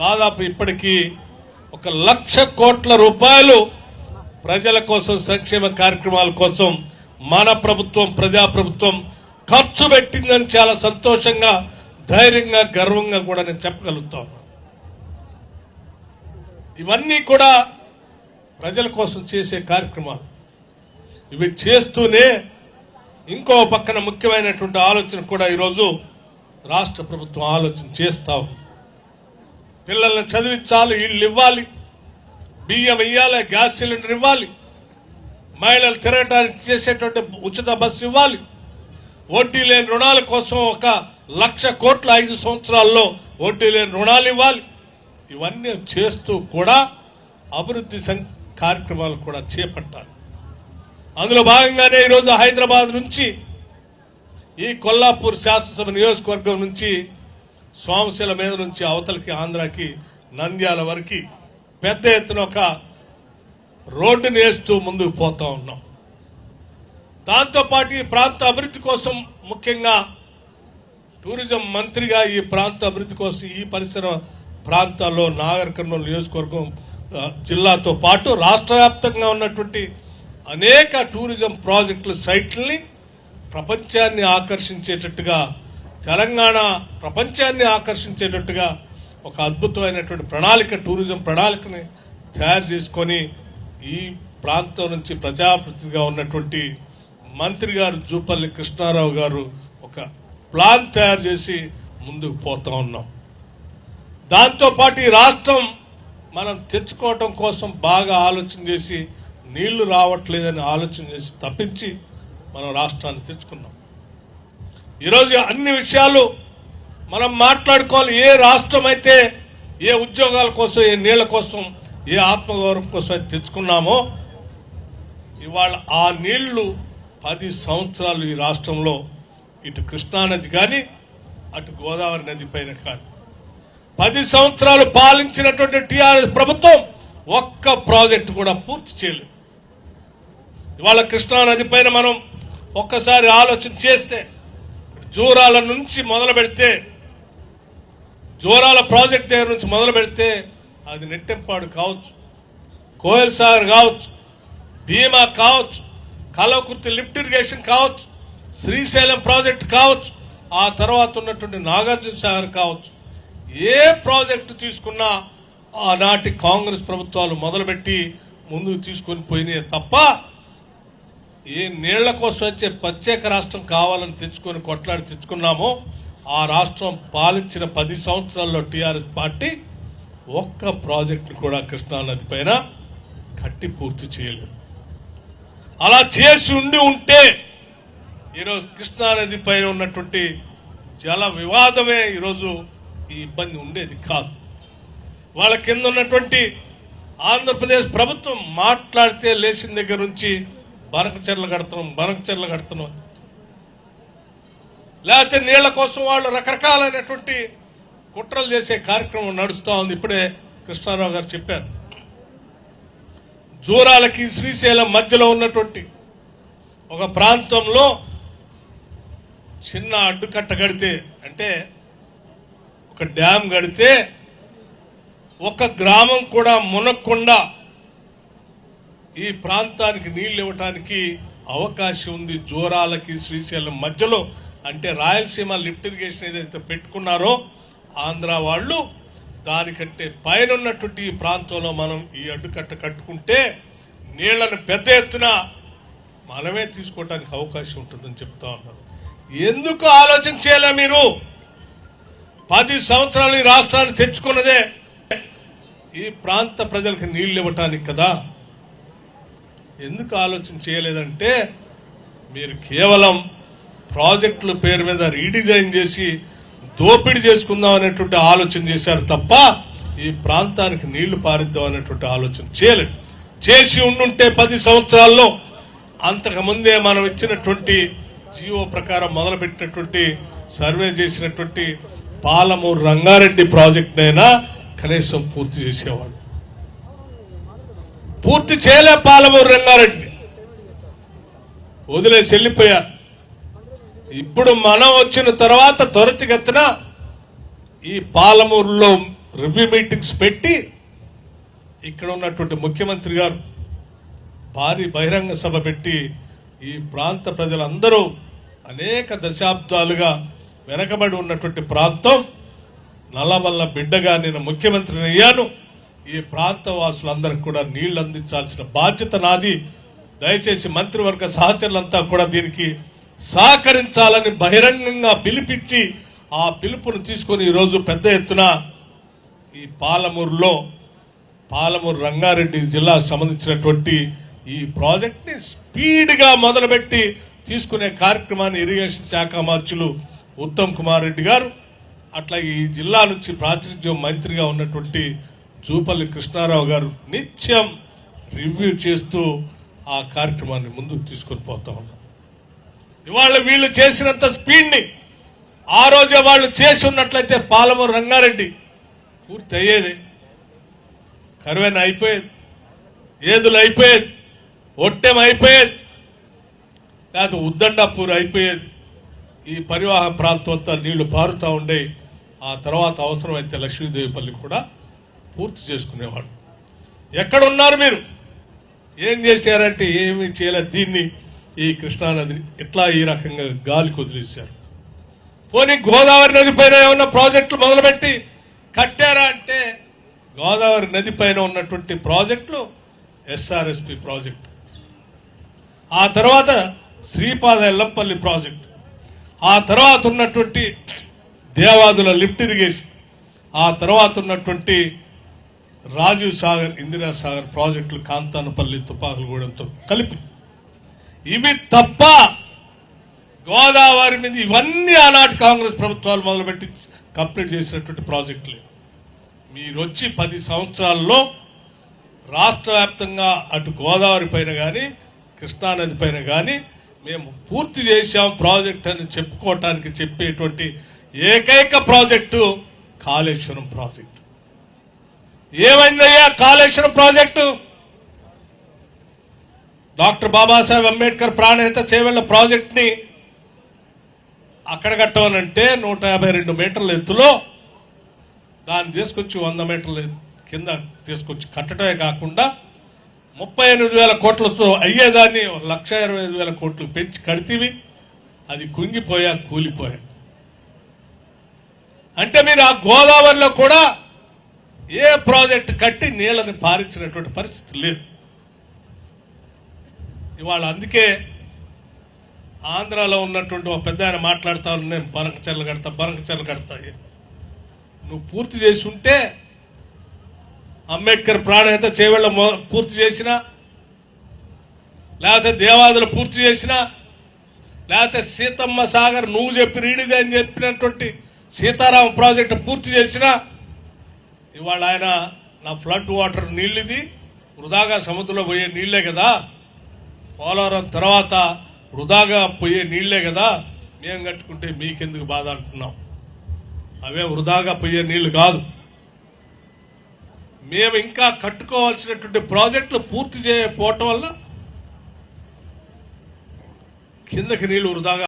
దాదాపు ఇప్పటికీ 1,00,000 కోట్ల రూపాయలు ప్రజల కోసం సంక్షేమ కార్యక్రమాల కోసం మన ప్రభుత్వం ప్రజాప్రభుత్వం ఖర్చు పెట్టిందని చాలా సంతోషంగా ధైర్యంగా గర్వంగా కూడా నేను చెప్పగలుగుతాను. ఇవన్నీ కూడా ప్రజల కోసం చేసే కార్యక్రమాలు. ఇవి చేస్తూనే ఇంకో పక్కన ముఖ్యమైనటువంటి ఆలోచన కూడా ఈరోజు రాష్ట్ర ప్రభుత్వం ఆలోచన చేస్తాం. పిల్లల్ని చదివించాలి, ఇళ్ళు ఇవ్వాలి, బియ్యం ఇవ్వాలి, గ్యాస్ సిలిండర్ ఇవ్వాలి, మహిళలు తిరగడానికి చేసేటువంటి ఉచిత బస్సు ఇవ్వాలి, వడ్డీ లేని రుణాల కోసం 1,00,000 కోట్ల 5 సంవత్సరాల్లో వడ్డీ లేని రుణాలు ఇవ్వాలి. ఇవన్నీ చేస్తూ కూడా అభివృద్ధి కార్యక్రమాలు కూడా చేపట్టాలి. అందులో భాగంగానే ఈరోజు హైదరాబాద్ నుంచి ఈ కొల్లాపూర్ శాసనసభ నియోజకవర్గం నుంచి సోమశిల మీద నుంచి అవతలకి ఆంధ్రాకి నంద్యాల వరకు పెద్ద ఎత్తున ఒక రోడ్డుని వేస్తూ ముందుకు పోతా ఉన్నాం. దాంతోపాటు ఈ ప్రాంత అభివృద్ధి కోసం ముఖ్యంగా టూరిజం మంత్రిగా ఈ ప్రాంత అభివృద్ధి కోసం ఈ పరిసర ప్రాంతాల్లో నాగర్ కర్నూలు నియోజకవర్గం జిల్లాతో పాటు రాష్ట్ర వ్యాప్తంగా ఉన్నటువంటి అనేక టూరిజం ప్రాజెక్టుల సైట్లని ప్రపంచాన్ని ఆకర్షించేటట్టుగా, తెలంగాణ ప్రపంచాన్ని ఆకర్షించేటట్టుగా ఒక అద్భుతమైనటువంటి ప్రణాళిక, టూరిజం ప్రణాళికని తయారు చేసుకొని ఈ ప్రాంతం నుంచి ప్రజాప్రతినిధిగా ఉన్నటువంటి మంత్రి గారు జూపల్లి కృష్ణారావు గారు ఒక ప్లాన్ తయారు చేసి ముందుకు పోతా ఉన్నాం. దాంతోపాటు ఈ రాష్ట్రం మనం తెచ్చుకోవటం కోసం బాగా ఆలోచన చేసి నీళ్లు రావట్లేదని ఆలోచన చేసి తప్పించి మనం రాష్ట్రాన్ని తెచ్చుకున్నాం. ఈరోజు అన్ని విషయాలు మనం మాట్లాడుకోవాలి. ఏ రాష్ట్రం అయితే ఏ ఉద్యోగాల కోసం, ఏ నీళ్ల కోసం, ఏ ఆత్మగౌరవం కోసం అయితే తెచ్చుకున్నామో ఇవాళ ఆ నీళ్లు 10 సంవత్సరాలు ఈ రాష్ట్రంలో ఇటు కృష్ణానది కానీ అటు గోదావరి నది పైన కానీ 10 సంవత్సరాలు పాలించినటువంటి టీఆర్ఎస్ ప్రభుత్వం ఒక్క ప్రాజెక్టు కూడా పూర్తి చేయలేదు. ఇవాళ కృష్ణానది పైన మనం ఒక్కసారి ఆలోచన చేస్తే జూరాల నుంచి మొదలు పెడితే, జూరాల ప్రాజెక్ట్ దగ్గర నుంచి మొదలు పెడితే అది నెట్టెంపాడు కావచ్చు, కోయల్ సాగర్ కావచ్చు, భీమా కావచ్చు, కలవకుర్తి లిఫ్ట్ ఇరిగేషన్ కావచ్చు, శ్రీశైలం ప్రాజెక్టు కావచ్చు, ఆ తర్వాత ఉన్నటువంటి నాగార్జున సాగర్ కావచ్చు, ఏ ప్రాజెక్టు తీసుకున్నా ఆనాటి కాంగ్రెస్ ప్రభుత్వాలు మొదలుపెట్టి ముందుకు తీసుకొని పోయినాయి తప్ప ఏ నీళ్ల కోసం వచ్చే ప్రత్యేక రాష్ట్రం కావాలని తెచ్చుకొని కొట్లాడి తెచ్చుకున్నామో ఆ రాష్ట్రం పాలించిన 10 సంవత్సరాల్లో టీఆర్ఎస్ పార్టీ ఒక్క ప్రాజెక్టు కూడా కృష్ణానది పైన కట్టి పూర్తి చేయలేదు. అలా చేసి ఉంటే ఈరోజు కృష్ణానది పైన ఉన్నటువంటి జల వివాదమే ఈరోజు ఈ ఇబ్బంది ఉండేది కాదు. వాళ్ళ కింద ఉన్నటువంటి ఆంధ్రప్రదేశ్ ప్రభుత్వం మాట్లాడితే లేచిన దగ్గర నుంచి బనకచెర్ల కడుతున్నాం, లేకపోతే నీళ్ల కోసం వాళ్ళు రకరకాలైనటువంటి కుట్రలు చేసే కార్యక్రమం నడుస్తూ ఉంది. ఇప్పుడే కృష్ణారావు గారు చెప్పారు. జూరాలకి శ్రీశైలం మధ్యలో ఉన్నటువంటి ఒక ప్రాంతంలో చిన్న అడ్డుకట్ట కడితే, అంటే ఒక డ్యాం కడితే ఒక గ్రామం కూడా మునక్కుండా ఈ ప్రాంతానికి నీళ్లు ఇవ్వటానికి అవకాశం ఉంది. జూరాలకి శ్రీశైలం మధ్యలో, అంటే రాయలసీమ లిఫ్ట్ ఇరిగేషన్ ఏదైతే పెట్టుకున్నారో ఆంధ్ర వాళ్ళు, దానికంటే పైన ఉన్నటువంటి ఈ ప్రాంతంలో మనం ఈ అడ్డుకట్ట కట్టుకుంటే నీళ్లను పెద్ద ఎత్తున మనమే తీసుకోవడానికి అవకాశం ఉంటుందని చెప్తా ఉన్నారు. ఎందుకు ఆలోచన చేయలే మీరు? 10 సంవత్సరాలు ఈ రాష్ట్రాన్ని తెచ్చుకున్నదే ఈ ప్రాంత ప్రజలకు నీళ్లు ఇవ్వటానికి కదా. ఎందుకు ఆలోచన చేయలేదంటే మీరు కేవలం ప్రాజెక్టుల పేరు మీద రీడిజైన్ చేసి దోపిడీ చేసుకుందాం అనేటువంటి ఆలోచన చేశారు తప్ప ఈ ప్రాంతానికి నీళ్లు పారిద్దాం అనేటువంటి ఆలోచన చేయలేదు. చేసి ఉండుంటే 10 సంవత్సరాల్లో అంతకుముందే మనం ఇచ్చినటువంటి జీవో ప్రకారం మొదలుపెట్టినటువంటి సర్వే చేసినటువంటి పాలమూరు రంగారెడ్డి ప్రాజెక్టునైనా కనీసం పూర్తి చేసేవాడు. పూర్తి చేయలే. పాలమూరు రంగారెడ్డి వదిలేసి వెళ్ళిపోయారు. ఇప్పుడు మనం వచ్చిన తర్వాత త్వరితగతిన ఈ పాలమూరులో రివ్యూ మీటింగ్స్ పెట్టి ఇక్కడ ఉన్నటువంటి ముఖ్యమంత్రి గారు భారీ బహిరంగ సభ పెట్టి ఈ ప్రాంత ప్రజలందరూ అనేక దశాబ్దాలుగా వెనకబడి ఉన్నటువంటి ప్రాంతం నల్లమల్ల బిడ్డగా నేను ముఖ్యమంత్రిని అయ్యాను, ఈ ప్రాంత వాసులందరికీ కూడా నీళ్లు అందించాల్సిన బాధ్యత నాది, దయచేసి మంత్రివర్గ సహచరులంతా కూడా దీనికి సహకరించాలని బహిరంగంగా పిలిపించి ఆ పిలుపును తీసుకొని ఈరోజు పెద్ద ఎత్తున ఈ పాలమూరు రంగారెడ్డి జిల్లా సంబంధించినటువంటి ఈ ప్రాజెక్ట్ ని స్పీడ్ గా మొదలుపెట్టి తీసుకునే కార్యక్రమాన్ని ఇరిగేషన్ శాఖ మంత్రులు ఉత్తమ్ కుమార్ రెడ్డి గారు, అట్లా ఈ జిల్లా నుంచి ప్రాతినిధ్యం మంత్రిగా ఉన్నటువంటి జూపల్లి కృష్ణారావు గారు నిత్యం రివ్యూ చేస్తూ ఆ కార్యక్రమాన్ని ముందుకు తీసుకొని పోతా ఉన్నారు. ఇవాళ వీళ్ళు చేసినంత స్పీడ్ ని ఆ రోజే వాళ్ళు చేసి ఉన్నట్లయితే పాలమూరు రంగారెడ్డి పూర్తి అయ్యేది, కరువైన అయిపోయేది, ఏదులు అయిపోయేది, ఒట్టెం అయిపోయేది, లేకపోతే ఉద్దండాపూర్ అయిపోయేది. ఈ పరివాహ ప్రాంతం అంతా నీళ్లు పారుతూ ఉండే, ఆ తర్వాత అవసరమైతే లక్ష్మీదేవిపల్లి కూడా పూర్తి చేసుకునేవాడు. ఎక్కడున్నారు మీరు? ఏం చేశారంటే ఏమీ చేయలేదు. దీన్ని ఈ కృష్ణానదిని ఇట్లా ఈ రకంగా గాలికి వదిలేశారు. పోనీ గోదావరి నది పైన ఏమన్నా ప్రాజెక్టులు మొదలుపెట్టి కట్టారా అంటే గోదావరి నది పైన ఉన్నటువంటి ప్రాజెక్టులు ఎస్ఆర్ఎస్పి ప్రాజెక్టు, ఆ తర్వాత శ్రీపాద ఎల్లంపల్లి ప్రాజెక్టు, ఆ తర్వాత ఉన్నటువంటి దేవాదుల లిఫ్ట్ ఇరిగేషన్, ఆ తర్వాత ఉన్నటువంటి రాజీవ్ సాగర్ ఇందిరాసాగర్ ప్రాజెక్టులు కాంతానపల్లి తుపాకులగూడెంతో కలిపి, ఇవి తప్ప గోదావరి మీద ఇవన్నీ ఆనాటి కాంగ్రెస్ ప్రభుత్వాలు మొదలుపెట్టి కంప్లీట్ చేసినటువంటి ప్రాజెక్టులే. మీరు వచ్చి 10 సంవత్సరాల్లో రాష్ట్ర వ్యాప్తంగా అటు గోదావరి పైన కానీ కృష్ణానది పైన కానీ మేము పూర్తి చేశాం ప్రాజెక్ట్ అని చెప్పుకోవటానికి చెప్పేటువంటి ఏకైక ప్రాజెక్టు కాళేశ్వరం ప్రాజెక్టు. ఏమైందయ్యా Kaleshwaram project? Doctor Babasaheb Ambedkar Pranahita Chevella project ని అక్కడ కట్టమనంటే 152 మీటర్ల ఎత్తులో దాన్ని తీసుకొచ్చి 100 మీటర్ల కింద తీసుకొచ్చి కట్టడమే కాకుండా 38,000 కోట్లతో అయ్యేదాన్ని 1,25,000 కోట్లు పెంచి కడితేవి, అది కుంగిపోయా కూలిపోయా. అంటే మీరు ఆ గోదావరిలో కూడా ఏ ప్రాజెక్టు కట్టి నీళ్లని పారించినటువంటి పరిస్థితి లేదు. ఇవాళ అందుకే ఆంధ్రాలో ఉన్నటువంటి ఒక పెద్ద ఆయన మాట్లాడుతా నేను బనకచెర్ల కడతా. నువ్వు పూర్తి చేసి ఉంటే అంబేద్కర్ ప్రాణహిత చేవెళ్ల పూర్తి చేసినా, లేకపోతే దేవాదులు పూర్తి చేసినా, లేకపోతే సీతమ్మ సాగర్ నువ్వు చెప్పి రీడిజైన్ చెప్పినటువంటి సీతారామ ప్రాజెక్టు పూర్తి చేసినా, ఇవాళ ఆయన నా ఫ్లడ్ వాటర్ నీళ్ళిది వృధాగా సముద్రంలో పోయే నీళ్లే కదా, పోలవరం తర్వాత వృధాగా పోయే నీళ్లే కదా, మేము కట్టుకుంటే మీకెందుకు బాధ అంటున్నాం. అవే వృధాగా పోయే నీళ్లు కాదు, మేము ఇంకా కట్టుకోవాల్సినటువంటి ప్రాజెక్టులు పూర్తి చేయకపోవటం వల్ల కిందకి నీళ్లు వృధాగా